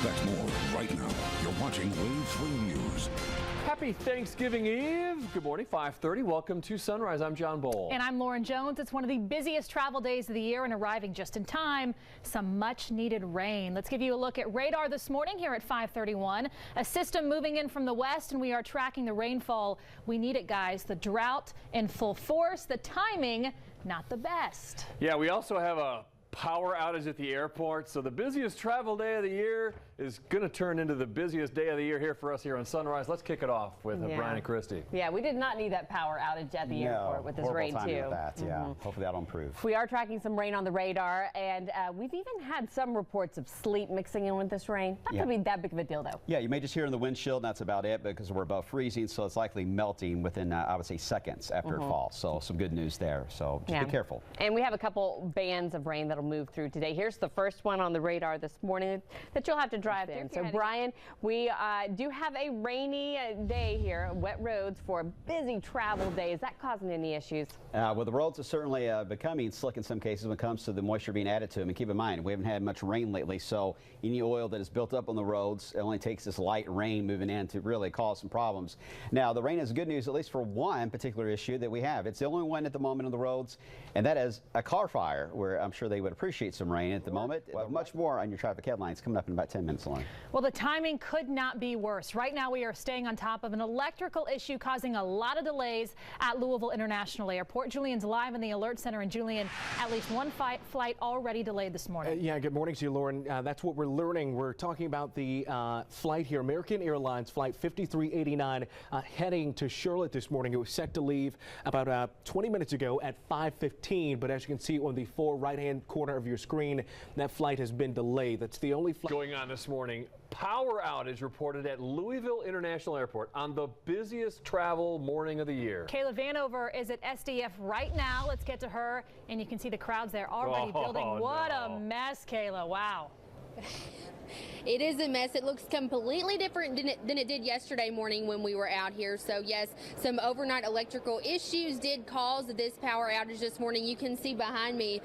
Expect more right now. You're watching Wave 3 News. Happy Thanksgiving Eve. Good morning, 5:30. Welcome to Sunrise. I'm John Bowl. And I'm Lauren Jones. It's one of the busiest travel days of the year and arriving just in time. Some much needed rain. Let's give you a look at radar this morning here at 5:31. A system moving in from the west and we are tracking the rainfall. We need it, guys. The drought in full force. The timing, not the best. Yeah, we also have a power outage at the airport, so the busiest travel day of the year is going to turn into the busiest day of the year here for us here on Sunrise. Let's kick it off with Brian and Christy. Yeah, we did not need that power outage at the airport with this rain too. With that, Hopefully that'll improve. We are tracking some rain on the radar, and we've even had some reports of sleet mixing in with this rain. Not going to be that big of a deal, though. Yeah, you may just hear in the windshield, and that's about it, because we're above freezing, so it's likely melting within, I would say, seconds after it falls. So some good news there. So just be careful. And we have a couple bands of rain that'll move through today. Here's the first one on the radar this morning that you'll have to drive through. So, Brian, we do have a rainy day here, wet roads for a busy travel day. Is that causing any issues? Well, the roads are certainly becoming slick in some cases when it comes to the moisture being added to them. And keep in mind, we haven't had much rain lately, so any oil that is built up on the roads, it only takes this light rain moving in to really cause some problems. Now, the rain is good news, at least for one particular issue that we have. It's the only one at the moment on the roads, and that is a car fire, where I'm sure they would appreciate some rain at the moment. Much more on your traffic headlines coming up in about 10 minutes long. Well, the timing could not be worse. Right now, we are staying on top of an electrical issue causing a lot of delays at Louisville International Airport. Julian's live in the Alert Center, and Julian, at least one flight already delayed this morning. Yeah, good morning to you, Lauren. That's what we're learning. We're talking about the flight here, American Airlines Flight 5389, heading to Charlotte this morning. It was set to leave about 20 minutes ago at 5:15, but as you can see on the far right-hand corner of your screen, that flight has been delayed. That's the only flight going on this morning. Power outage reported at Louisville International Airport on the busiest travel morning of the year. Kayla Vanover is at SDF right now. Let's get to her, and you can see the crowds there already building. What a mess, Kayla. Wow. It is a mess. It looks completely different than it did yesterday morning when we were out here. So yes, some overnight electrical issues did cause this power outage this morning. You can see behind me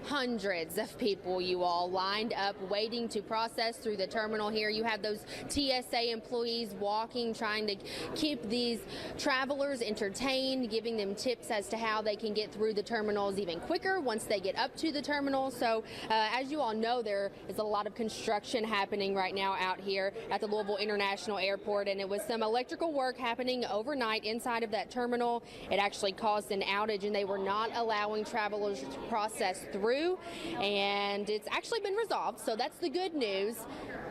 hundreds of people, you all, lined up waiting to process through the terminal here. You have those TSA employees walking, trying to keep these travelers entertained, giving them tips as to how they can get through the terminals even quicker once they get up to the terminal. So as you all know, there is a lot of construction happening right now out here at the Louisville International Airport, and it was some electrical work happening overnight inside of that terminal. It actually caused an outage, and they were not allowing travelers to process through. And it's actually been resolved, so that's the good news.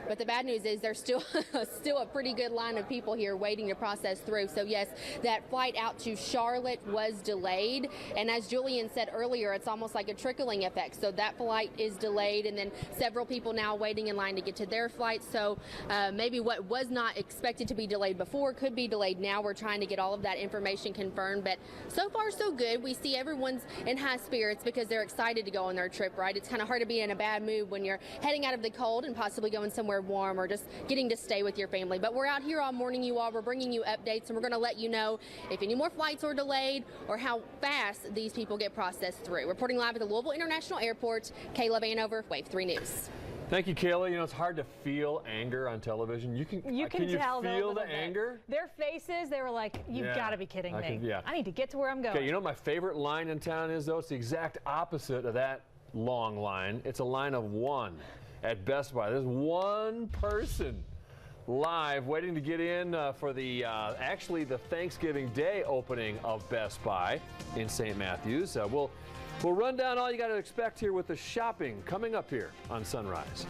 But the bad news is there's still a pretty good line of people here waiting to process through. So yes, that flight out to Charlotte was delayed, and as Julian said earlier, it's almost like a trickling effect. So that flight is delayed, and then several people now waiting in line to get to their flight. So maybe what was not expected to be delayed before could be delayed now. We're trying to get all of that information confirmed, but so far so good. We see everyone's in high spirits because they're excited to go on their trip, right? It's kind of hard to be in a bad mood when you're heading out of the cold and possibly going somewhere warm or just getting to stay with your family. But we're out here all morning, you all. We're bringing you updates, and we're going to let you know if any more flights are delayed or how fast these people get processed through. Reporting live at the Louisville International Airport, Kayla Vanover, Wave 3 News. Thank you, Kayla. You know, it's hard to feel anger on television. You can tell feel the anger? Their faces, they were like, you've got to be kidding me. I need to get to where I'm going. Okay, you know what my favorite line in town is, though? It's the exact opposite of that long line. It's a line of one at Best Buy. There's one person live waiting to get in for the actually the Thanksgiving Day opening of Best Buy in St. Matthews. We'll run down all you got to expect here with the shopping coming up here on Sunrise.